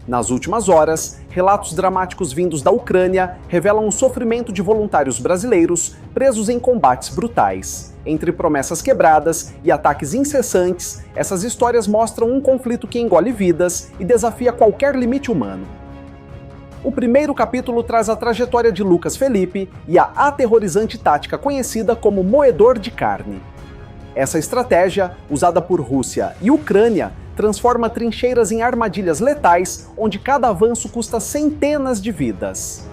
Nas últimas horas, relatos dramáticos vindos da Ucrânia revelam o sofrimento de voluntários brasileiros presos em combates brutais. Entre promessas quebradas e ataques incessantes, essas histórias mostram um conflito que engole vidas e desafia qualquer limite humano. O primeiro capítulo traz a trajetória de Lucas Felipe e a aterrorizante tática conhecida como moedor de carne. Essa estratégia, usada por Rússia e Ucrânia, transforma trincheiras em armadilhas letais, onde cada avanço custa centenas de vidas.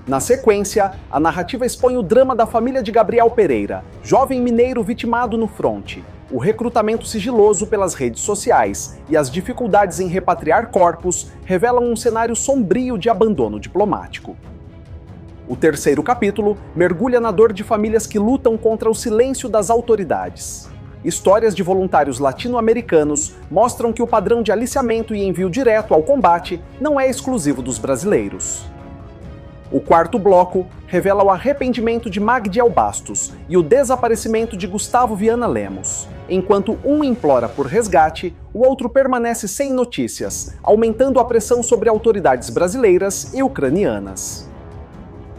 Na sequência, a narrativa expõe o drama da família de Gabriel Pereira, jovem mineiro vitimado no fronte, o recrutamento sigiloso pelas redes sociais e as dificuldades em repatriar corpos revelam um cenário sombrio de abandono diplomático. O terceiro capítulo mergulha na dor de famílias que lutam contra o silêncio das autoridades. Histórias de voluntários latino-americanos mostram que o padrão de aliciamento e envio direto ao combate não é exclusivo dos brasileiros. O quarto bloco revela o arrependimento de Magdiel Bastos e o desaparecimento de Gustavo Viana Lemos. Enquanto um implora por resgate, o outro permanece sem notícias, aumentando a pressão sobre autoridades brasileiras e ucranianas.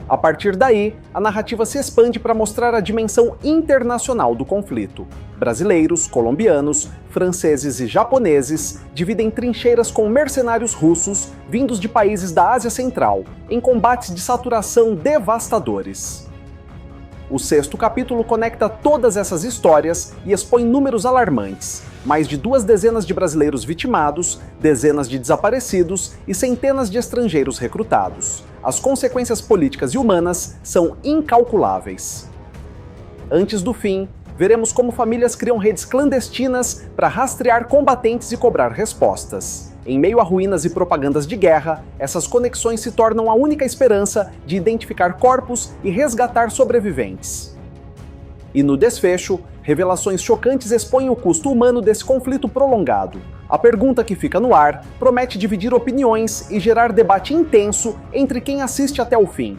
A partir daí, a narrativa se expande para mostrar a dimensão internacional do conflito. Brasileiros, colombianos, franceses e japoneses dividem trincheiras com mercenários russos vindos de países da Ásia Central, em combates de saturação devastadores. O sexto capítulo conecta todas essas histórias e expõe números alarmantes. Mais de 2 dezenas de brasileiros vitimados, dezenas de desaparecidos e centenas de estrangeiros recrutados. As consequências políticas e humanas são incalculáveis. Antes do fim, veremos como famílias criam redes clandestinas para rastrear combatentes e cobrar respostas. Em meio a ruínas e propagandas de guerra, essas conexões se tornam a única esperança de identificar corpos e resgatar sobreviventes. E no desfecho, revelações chocantes expõem o custo humano desse conflito prolongado. A pergunta que fica no ar promete dividir opiniões e gerar debate intenso entre quem assiste até o fim.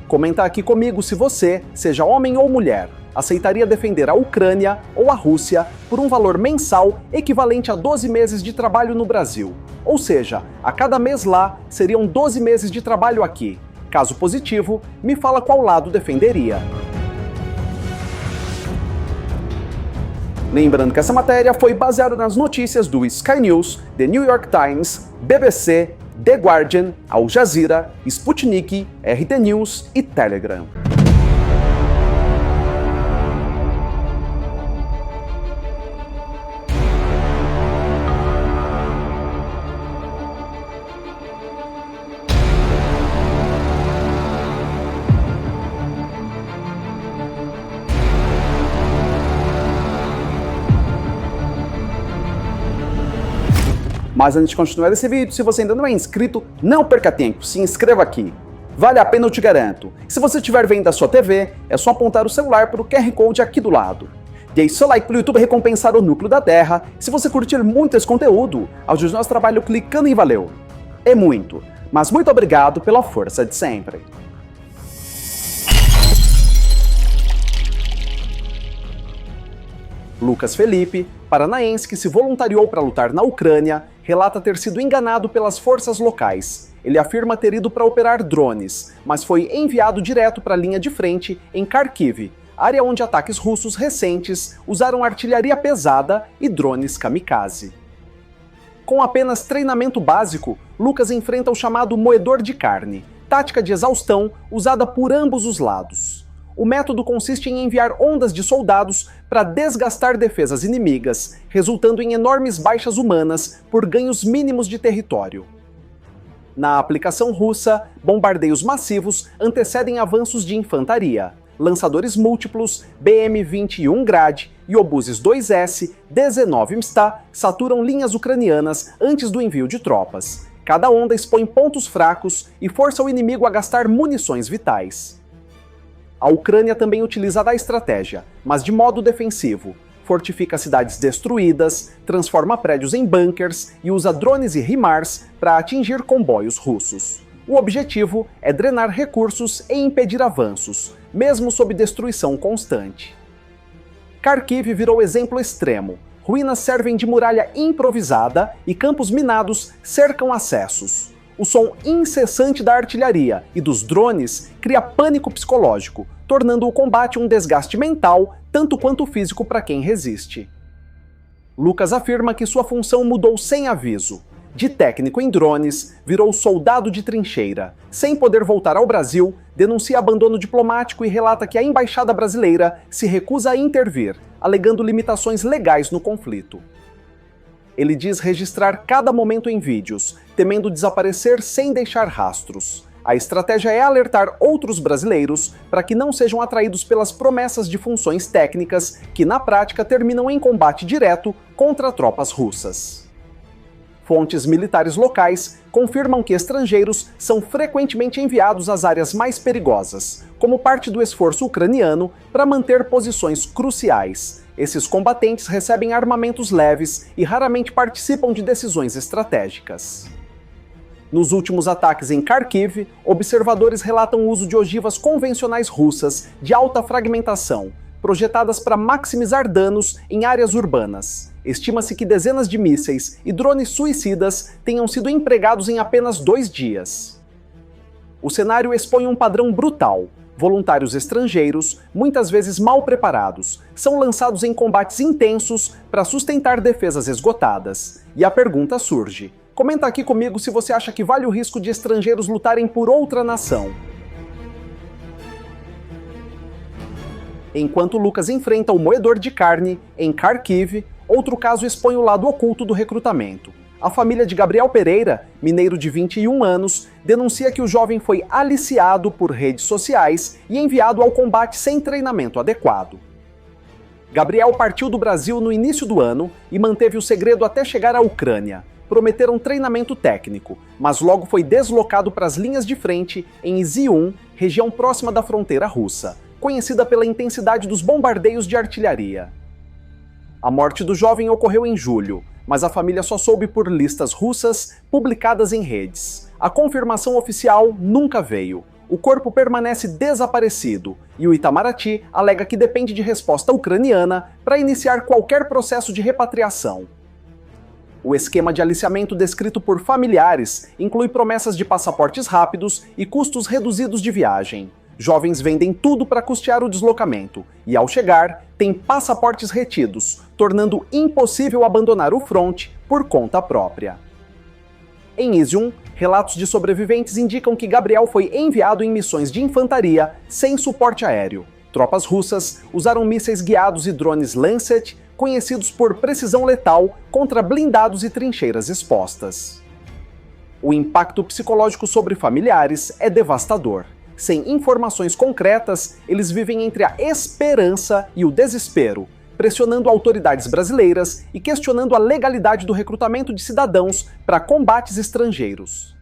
Comenta aqui comigo se você, seja homem ou mulher, aceitaria defender a Ucrânia ou a Rússia por um valor mensal equivalente a 12 meses de trabalho no Brasil. Ou seja, a cada mês lá seriam 12 meses de trabalho aqui. Caso positivo, me fala qual lado defenderia. Lembrando que essa matéria foi baseada nas notícias do Sky News, The New York Times, BBC, The Guardian, Al Jazeera, Sputnik, RT News e Telegram. Mas antes de continuar esse vídeo, se você ainda não é inscrito, não perca tempo, se inscreva aqui. Vale a pena, eu te garanto. Se você estiver vendo a sua TV, é só apontar o celular para o QR Code aqui do lado. Deixe seu like para o YouTube recompensar o núcleo da Terra. Se você curtir muito esse conteúdo, ajude nosso trabalho clicando em valeu. É muito, mas muito obrigado pela força de sempre. Lucas Felipe, paranaense que se voluntariou para lutar na Ucrânia, relata ter sido enganado pelas forças locais. Ele afirma ter ido para operar drones, mas foi enviado direto para a linha de frente em Kharkiv, área onde ataques russos recentes usaram artilharia pesada e drones kamikaze. Com apenas treinamento básico, Lucas enfrenta o chamado moedor de carne, tática de exaustão usada por ambos os lados. O método consiste em enviar ondas de soldados para desgastar defesas inimigas, resultando em enormes baixas humanas por ganhos mínimos de território. Na aplicação russa, bombardeios massivos antecedem avanços de infantaria. Lançadores múltiplos, BM-21 Grad e obuses 2S, 19 MSTA saturam linhas ucranianas antes do envio de tropas. Cada onda expõe pontos fracos e força o inimigo a gastar munições vitais. A Ucrânia também utiliza da estratégia, mas de modo defensivo. Fortifica cidades destruídas, transforma prédios em bunkers e usa drones e HIMARS para atingir comboios russos. O objetivo é drenar recursos e impedir avanços, mesmo sob destruição constante. Kharkiv virou exemplo extremo. ruínas servem de muralha improvisada e campos minados cercam acessos. O som incessante da artilharia e dos drones cria pânico psicológico, tornando o combate um desgaste mental tanto quanto físico para quem resiste. Lucas afirma que sua função mudou sem aviso. De técnico em drones, virou soldado de trincheira. Sem poder voltar ao Brasil, denuncia abandono diplomático e relata que a embaixada brasileira se recusa a intervir, alegando limitações legais no conflito. Ele diz registrar cada momento em vídeos, temendo desaparecer sem deixar rastros. A estratégia é alertar outros brasileiros para que não sejam atraídos pelas promessas de funções técnicas que, na prática, terminam em combate direto contra tropas russas. Fontes militares locais confirmam que estrangeiros são frequentemente enviados às áreas mais perigosas, como parte do esforço ucraniano para manter posições cruciais. Esses combatentes recebem armamentos leves e raramente participam de decisões estratégicas. Nos últimos ataques em Kharkiv, observadores relatam o uso de ogivas convencionais russas de alta fragmentação, projetadas para maximizar danos em áreas urbanas. Estima-se que dezenas de mísseis e drones suicidas tenham sido empregados em apenas 2 dias. O cenário expõe um padrão brutal. Voluntários estrangeiros, muitas vezes mal preparados, são lançados em combates intensos para sustentar defesas esgotadas. E a pergunta surge: comenta aqui comigo se você acha que vale o risco de estrangeiros lutarem por outra nação. Enquanto Lucas enfrenta o moedor de carne em Kharkiv, outro caso expõe o lado oculto do recrutamento. A família de Gabriel Pereira, mineiro de 21 anos, denuncia que o jovem foi aliciado por redes sociais e enviado ao combate sem treinamento adequado. Gabriel partiu do Brasil no início do ano e manteve o segredo até chegar à Ucrânia. Prometeram treinamento técnico, mas logo foi deslocado para as linhas de frente em Izium, região próxima da fronteira russa, conhecida pela intensidade dos bombardeios de artilharia. A morte do jovem ocorreu em julho, mas a família só soube por listas russas publicadas em redes. A confirmação oficial nunca veio. O corpo permanece desaparecido e o Itamaraty alega que depende de resposta ucraniana para iniciar qualquer processo de repatriação. O esquema de aliciamento descrito por familiares inclui promessas de passaportes rápidos e custos reduzidos de viagem. Jovens vendem tudo para custear o deslocamento e, ao chegar, têm passaportes retidos, tornando impossível abandonar o fronte por conta própria. Em Izium, relatos de sobreviventes indicam que Gabriel foi enviado em missões de infantaria sem suporte aéreo. Tropas russas usaram mísseis guiados e drones Lancet, conhecidos por precisão letal contra blindados e trincheiras expostas. O impacto psicológico sobre familiares é devastador. Sem informações concretas, eles vivem entre a esperança e o desespero, pressionando autoridades brasileiras e questionando a legalidade do recrutamento de cidadãos para combates estrangeiros.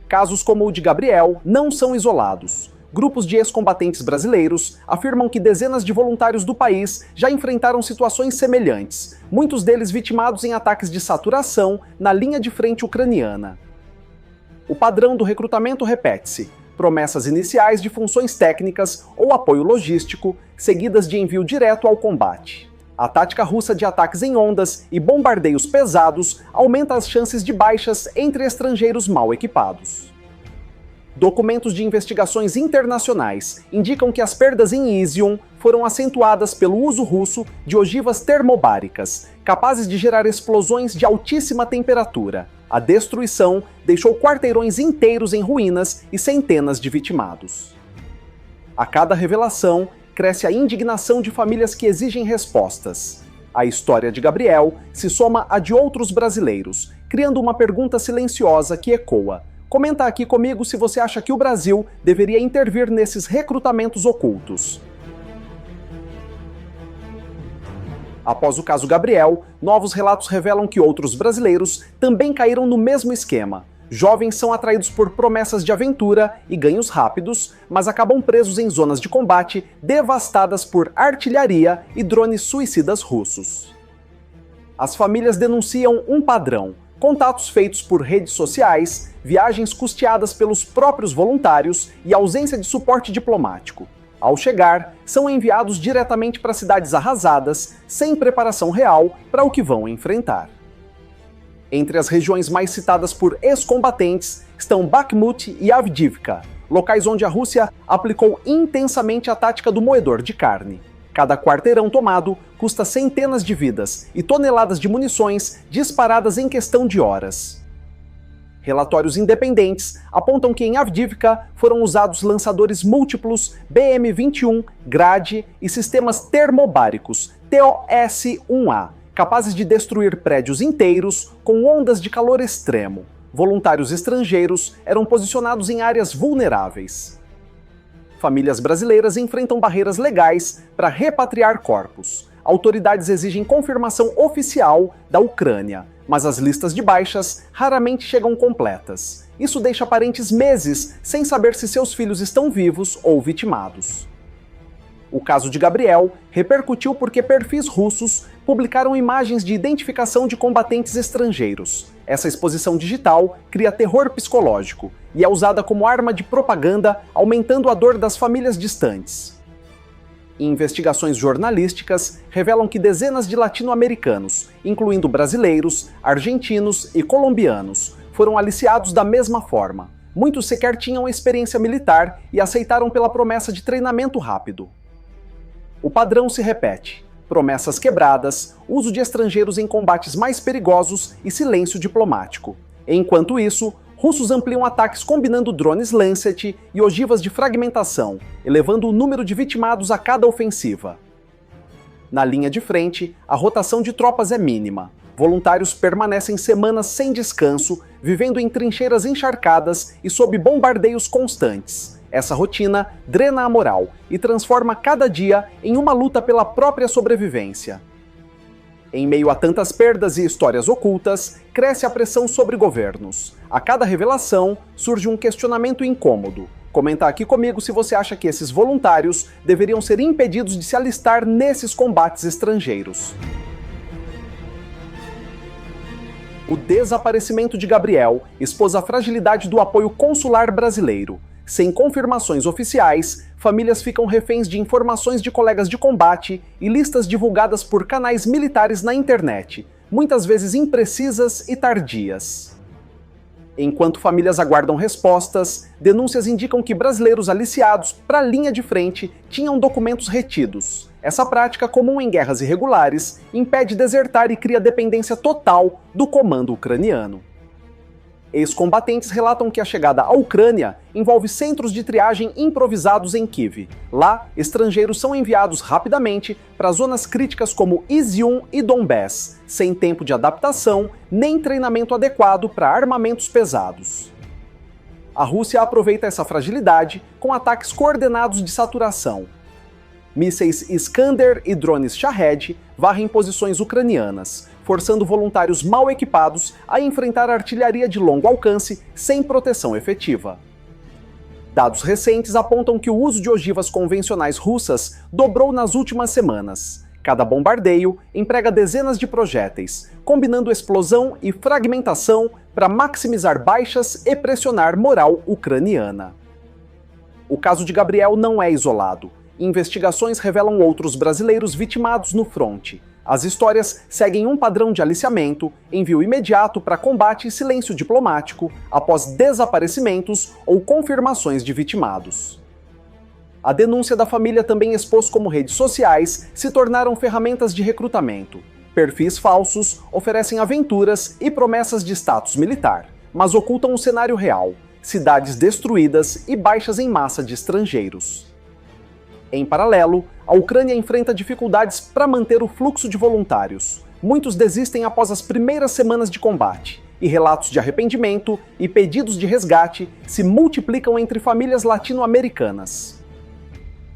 Casos como o de Gabriel não são isolados. Grupos de ex-combatentes brasileiros afirmam que dezenas de voluntários do país já enfrentaram situações semelhantes, muitos deles vitimados em ataques de saturação na linha de frente ucraniana. O padrão do recrutamento repete-se: promessas iniciais de funções técnicas ou apoio logístico, seguidas de envio direto ao combate. A tática russa de ataques em ondas e bombardeios pesados aumenta as chances de baixas entre estrangeiros mal equipados. Documentos de investigações internacionais indicam que as perdas em Izium foram acentuadas pelo uso russo de ogivas termobáricas, capazes de gerar explosões de altíssima temperatura. A destruição deixou quarteirões inteiros em ruínas e centenas de vitimados. A cada revelação, cresce a indignação de famílias que exigem respostas. A história de Gabriel se soma à de outros brasileiros, criando uma pergunta silenciosa que ecoa. Comenta aqui comigo se você acha que o Brasil deveria intervir nesses recrutamentos ocultos. Após o caso Gabriel, novos relatos revelam que outros brasileiros também caíram no mesmo esquema. Jovens são atraídos por promessas de aventura e ganhos rápidos, mas acabam presos em zonas de combate devastadas por artilharia e drones suicidas russos. As famílias denunciam um padrão: contatos feitos por redes sociais, viagens custeadas pelos próprios voluntários e ausência de suporte diplomático. Ao chegar, são enviados diretamente para cidades arrasadas, sem preparação real para o que vão enfrentar. Entre as regiões mais citadas por ex-combatentes estão Bakhmut e Avdiivka, locais onde a Rússia aplicou intensamente a tática do moedor de carne. Cada quarteirão tomado custa centenas de vidas e toneladas de munições disparadas em questão de horas. Relatórios independentes apontam que em Avdiivka foram usados lançadores múltiplos BM-21, Grad e sistemas termobáricos TOS-1A, capazes de destruir prédios inteiros com ondas de calor extremo. Voluntários estrangeiros eram posicionados em áreas vulneráveis. Famílias brasileiras enfrentam barreiras legais para repatriar corpos. Autoridades exigem confirmação oficial da Ucrânia, mas as listas de baixas raramente chegam completas. Isso deixa parentes meses sem saber se seus filhos estão vivos ou vitimados. O caso de Gabriel repercutiu porque perfis russos publicaram imagens de identificação de combatentes estrangeiros. Essa exposição digital cria terror psicológico e é usada como arma de propaganda, aumentando a dor das famílias distantes. Investigações jornalísticas revelam que dezenas de latino-americanos, incluindo brasileiros, argentinos e colombianos, foram aliciados da mesma forma. Muitos sequer tinham experiência militar e aceitaram pela promessa de treinamento rápido. O padrão se repete: promessas quebradas, uso de estrangeiros em combates mais perigosos e silêncio diplomático. Enquanto isso, russos ampliam ataques combinando drones Lancet e ogivas de fragmentação, elevando o número de vitimados a cada ofensiva. Na linha de frente, a rotação de tropas é mínima. Voluntários permanecem semanas sem descanso, vivendo em trincheiras encharcadas e sob bombardeios constantes. Essa rotina drena a moral e transforma cada dia em uma luta pela própria sobrevivência. Em meio a tantas perdas e histórias ocultas, cresce a pressão sobre governos. A cada revelação, surge um questionamento incômodo. Comenta aqui comigo se você acha que esses voluntários deveriam ser impedidos de se alistar nesses combates estrangeiros. O desaparecimento de Gabriel expôs a fragilidade do apoio consular brasileiro. Sem confirmações oficiais, famílias ficam reféns de informações de colegas de combate e listas divulgadas por canais militares na internet, muitas vezes imprecisas e tardias. Enquanto famílias aguardam respostas, denúncias indicam que brasileiros aliciados para a linha de frente tinham documentos retidos. Essa prática, comum em guerras irregulares, impede desertar e cria dependência total do comando ucraniano. Ex-combatentes relatam que a chegada à Ucrânia envolve centros de triagem improvisados em Kiev. Lá, estrangeiros são enviados rapidamente para zonas críticas como Izium e Donbass, sem tempo de adaptação nem treinamento adequado para armamentos pesados. A Rússia aproveita essa fragilidade com ataques coordenados de saturação. Mísseis Iskander e drones Shahed varrem posições ucranianas, forçando voluntários mal equipados a enfrentar artilharia de longo alcance sem proteção efetiva. Dados recentes apontam que o uso de ogivas convencionais russas dobrou nas últimas semanas. Cada bombardeio emprega dezenas de projéteis, combinando explosão e fragmentação para maximizar baixas e pressionar moral ucraniana. O caso de Gabriel não é isolado. Investigações revelam outros brasileiros vitimados no fronte. As histórias seguem um padrão de aliciamento, envio imediato para combate e silêncio diplomático após desaparecimentos ou confirmações de vitimados. A denúncia da família também expôs como redes sociais se tornaram ferramentas de recrutamento. Perfis falsos oferecem aventuras e promessas de status militar, mas ocultam o cenário real: cidades destruídas e baixas em massa de estrangeiros. Em paralelo, a Ucrânia enfrenta dificuldades para manter o fluxo de voluntários. Muitos desistem após as primeiras semanas de combate, e relatos de arrependimento e pedidos de resgate se multiplicam entre famílias latino-americanas.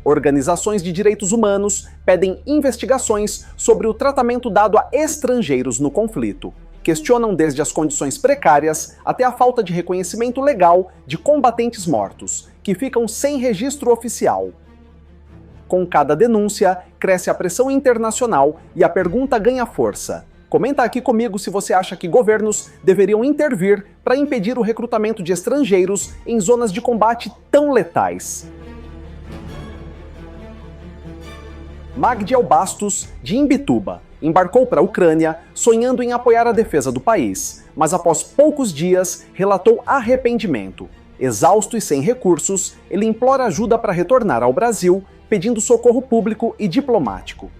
Organizações de direitos humanos pedem investigações sobre o tratamento dado a estrangeiros no conflito. Questionam desde as condições precárias até a falta de reconhecimento legal de combatentes mortos, que ficam sem registro oficial. Com cada denúncia, cresce a pressão internacional e a pergunta ganha força. Comenta aqui comigo se você acha que governos deveriam intervir para impedir o recrutamento de estrangeiros em zonas de combate tão letais. Magdiel Bastos, de Imbituba, embarcou para a Ucrânia sonhando em apoiar a defesa do país, mas após poucos dias relatou arrependimento. Exausto e sem recursos, ele implora ajuda para retornar ao Brasil, pedindo socorro público e diplomático.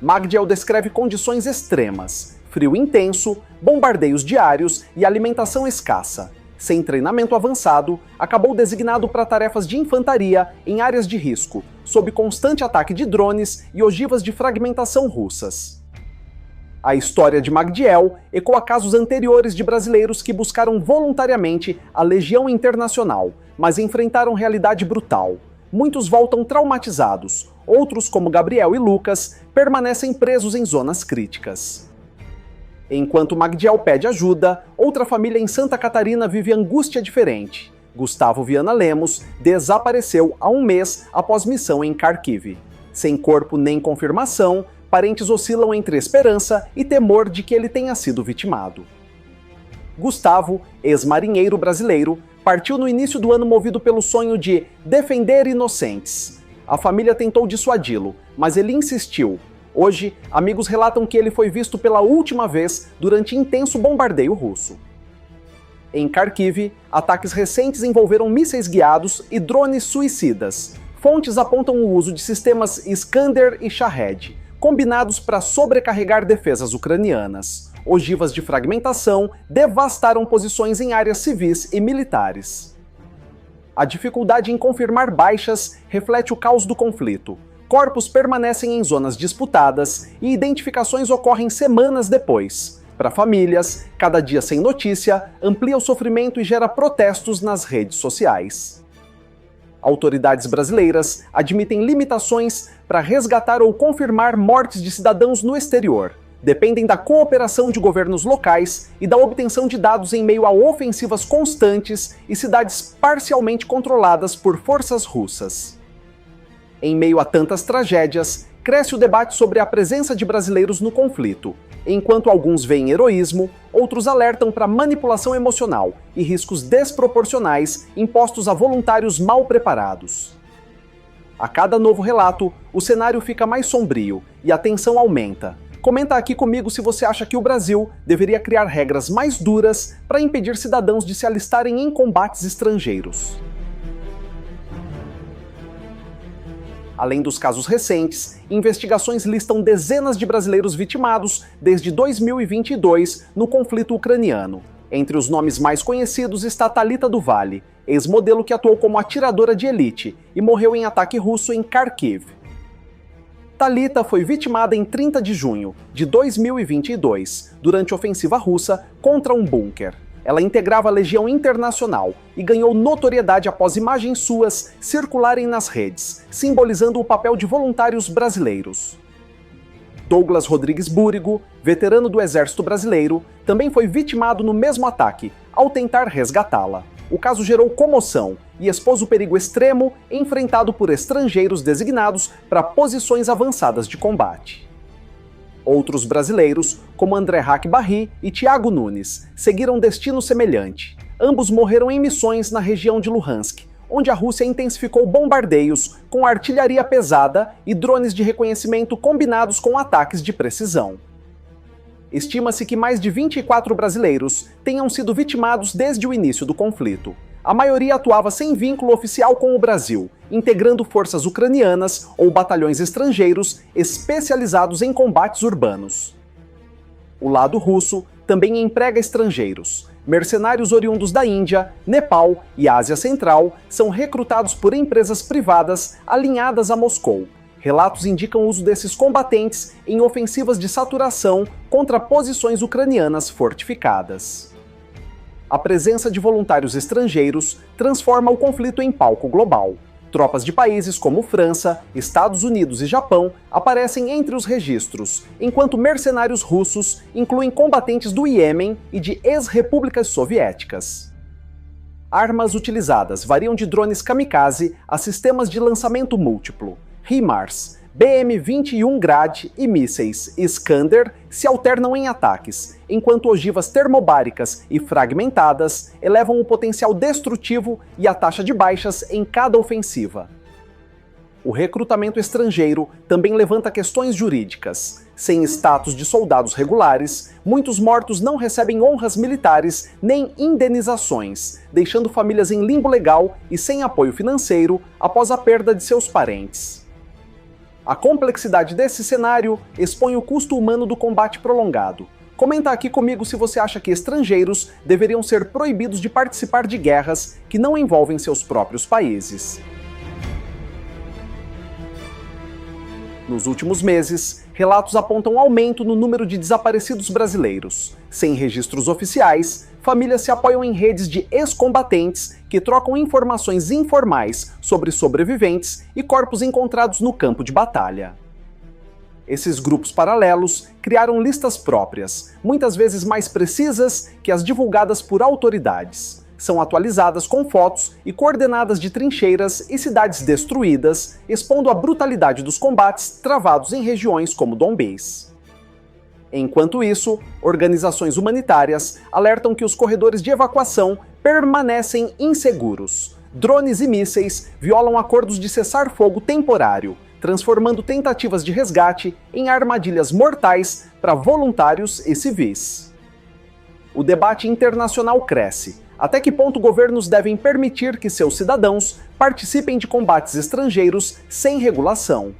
Magdiel descreve condições extremas, frio intenso, bombardeios diários e alimentação escassa. Sem treinamento avançado, acabou designado para tarefas de infantaria em áreas de risco, sob constante ataque de drones e ogivas de fragmentação russas. A história de Magdiel ecoa casos anteriores de brasileiros que buscaram voluntariamente a Legião Internacional, mas enfrentaram realidade brutal. Muitos voltam traumatizados, outros, como Gabriel e Lucas, permanecem presos em zonas críticas. Enquanto Magdiel pede ajuda, outra família em Santa Catarina vive angústia diferente. Gustavo Viana Lemos desapareceu há um mês após missão em Kharkiv. Sem corpo nem confirmação, parentes oscilam entre esperança e temor de que ele tenha sido vitimado. Gustavo, ex-marinheiro brasileiro, partiu no início do ano movido pelo sonho de defender inocentes. A família tentou dissuadi-lo, mas ele insistiu. Hoje, amigos relatam que ele foi visto pela última vez durante intenso bombardeio russo. Em Kharkiv, ataques recentes envolveram mísseis guiados e drones suicidas. Fontes apontam o uso de sistemas Iskander e Shahed, combinados para sobrecarregar defesas ucranianas. Ogivas de fragmentação devastaram posições em áreas civis e militares. A dificuldade em confirmar baixas reflete o caos do conflito. Corpos permanecem em zonas disputadas e identificações ocorrem semanas depois. Para famílias, cada dia sem notícia amplia o sofrimento e gera protestos nas redes sociais. Autoridades brasileiras admitem limitações para resgatar ou confirmar mortes de cidadãos no exterior. Dependem da cooperação de governos locais e da obtenção de dados em meio a ofensivas constantes e cidades parcialmente controladas por forças russas. Em meio a tantas tragédias, cresce o debate sobre a presença de brasileiros no conflito. Enquanto alguns veem heroísmo, outros alertam para manipulação emocional e riscos desproporcionais impostos a voluntários mal preparados. A cada novo relato, o cenário fica mais sombrio e a tensão aumenta. Comenta aqui comigo se você acha que o Brasil deveria criar regras mais duras para impedir cidadãos de se alistarem em combates estrangeiros. Além dos casos recentes, investigações listam dezenas de brasileiros vitimados desde 2022 no conflito ucraniano. Entre os nomes mais conhecidos está Thalita do Vale, ex-modelo que atuou como atiradora de elite e morreu em ataque russo em Kharkiv. Thalita foi vitimada em 30 de junho de 2022, durante ofensiva russa contra um bunker. Ela integrava a Legião Internacional e ganhou notoriedade após imagens suas circularem nas redes, simbolizando o papel de voluntários brasileiros. Douglas Rodrigues Búrigo, veterano do Exército Brasileiro, também foi vitimado no mesmo ataque, ao tentar resgatá-la. O caso gerou comoção e expôs o perigo extremo enfrentado por estrangeiros designados para posições avançadas de combate. Outros brasileiros, como André Hack Barry e Thiago Nunes, seguiram destino semelhante. Ambos morreram em missões na região de Luhansk, onde a Rússia intensificou bombardeios com artilharia pesada e drones de reconhecimento combinados com ataques de precisão. Estima-se que mais de 24 brasileiros tenham sido vitimados desde o início do conflito. A maioria atuava sem vínculo oficial com o Brasil, integrando forças ucranianas ou batalhões estrangeiros especializados em combates urbanos. O lado russo também emprega estrangeiros. Mercenários oriundos da Índia, Nepal e Ásia Central são recrutados por empresas privadas alinhadas a Moscou. Relatos indicam o uso desses combatentes em ofensivas de saturação contra posições ucranianas fortificadas. A presença de voluntários estrangeiros transforma o conflito em palco global. Tropas de países como França, Estados Unidos e Japão aparecem entre os registros, enquanto mercenários russos incluem combatentes do Iêmen e de ex-repúblicas soviéticas. Armas utilizadas variam de drones kamikaze a sistemas de lançamento múltiplo. HIMARS, BM-21 Grad e mísseis Iskander se alternam em ataques, enquanto ogivas termobáricas e fragmentadas elevam o potencial destrutivo e a taxa de baixas em cada ofensiva. O recrutamento estrangeiro também levanta questões jurídicas. Sem status de soldados regulares, muitos mortos não recebem honras militares nem indenizações, deixando famílias em limbo legal e sem apoio financeiro após a perda de seus parentes. A complexidade desse cenário expõe o custo humano do combate prolongado. Comenta aqui comigo se você acha que estrangeiros deveriam ser proibidos de participar de guerras que não envolvem seus próprios países. Nos últimos meses, relatos apontam aumento no número de desaparecidos brasileiros. Sem registros oficiais, famílias se apoiam em redes de ex-combatentes que trocam informações informais sobre sobreviventes e corpos encontrados no campo de batalha. Esses grupos paralelos criaram listas próprias, muitas vezes mais precisas que as divulgadas por autoridades. São atualizadas com fotos e coordenadas de trincheiras e cidades destruídas, expondo a brutalidade dos combates travados em regiões como Donbás. Enquanto isso, organizações humanitárias alertam que os corredores de evacuação permanecem inseguros. Drones e mísseis violam acordos de cessar-fogo temporário, transformando tentativas de resgate em armadilhas mortais para voluntários e civis. O debate internacional cresce. Até que ponto governos devem permitir que seus cidadãos participem de combates estrangeiros sem regulação?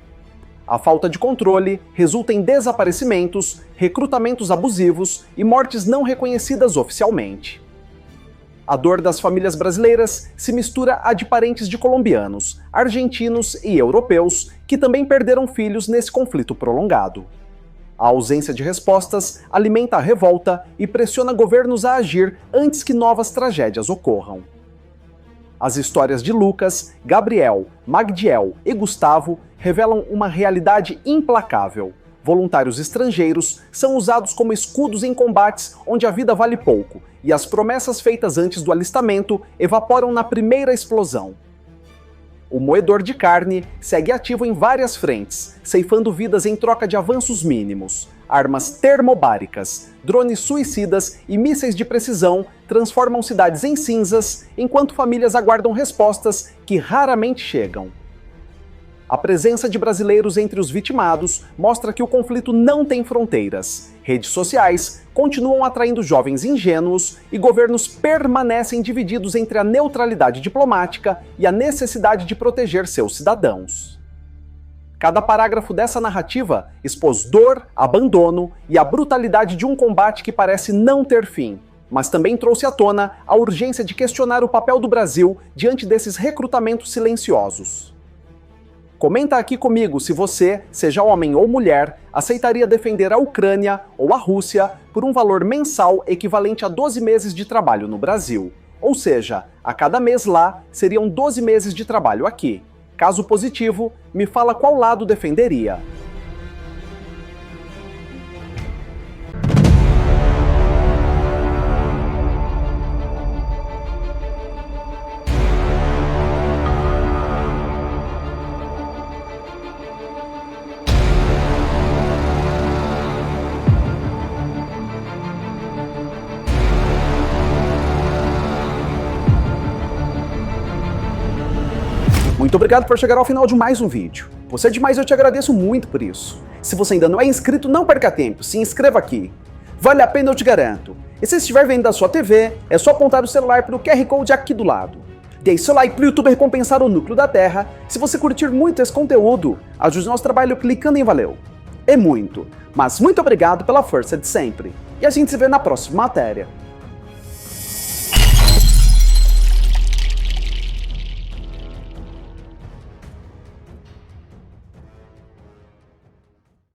A falta de controle resulta em desaparecimentos, recrutamentos abusivos e mortes não reconhecidas oficialmente. A dor das famílias brasileiras se mistura à de parentes de colombianos, argentinos e europeus que também perderam filhos nesse conflito prolongado. A ausência de respostas alimenta a revolta e pressiona governos a agir antes que novas tragédias ocorram. As histórias de Lucas, Gabriel, Magdiel e Gustavo revelam uma realidade implacável. Voluntários estrangeiros são usados como escudos em combates onde a vida vale pouco, e as promessas feitas antes do alistamento evaporam na primeira explosão. O moedor de carne segue ativo em várias frentes, ceifando vidas em troca de avanços mínimos. Armas termobáricas, drones suicidas e mísseis de precisão transformam cidades em cinzas, enquanto famílias aguardam respostas que raramente chegam. A presença de brasileiros entre os vitimados mostra que o conflito não tem fronteiras. Redes sociais continuam atraindo jovens ingênuos e governos permanecem divididos entre a neutralidade diplomática e a necessidade de proteger seus cidadãos. Cada parágrafo dessa narrativa expôs dor, abandono e a brutalidade de um combate que parece não ter fim, mas também trouxe à tona a urgência de questionar o papel do Brasil diante desses recrutamentos silenciosos. Comenta aqui comigo se você, seja homem ou mulher, aceitaria defender a Ucrânia ou a Rússia por um valor mensal equivalente a 12 meses de trabalho no Brasil. Ou seja, a cada mês lá seriam 12 meses de trabalho aqui. Caso positivo, me fala qual lado defenderia. Muito obrigado por chegar ao final de mais um vídeo. Você é demais e eu te agradeço muito por isso. Se você ainda não é inscrito, não perca tempo, se inscreva aqui. Vale a pena, eu te garanto. E se estiver vendo da sua TV, é só apontar o celular para o QR Code aqui do lado. Deixe seu like para o YouTube recompensar o núcleo da Terra. Se você curtir muito esse conteúdo, ajude nosso trabalho clicando em valeu. É muito, mas muito obrigado pela força de sempre. E a gente se vê na próxima matéria.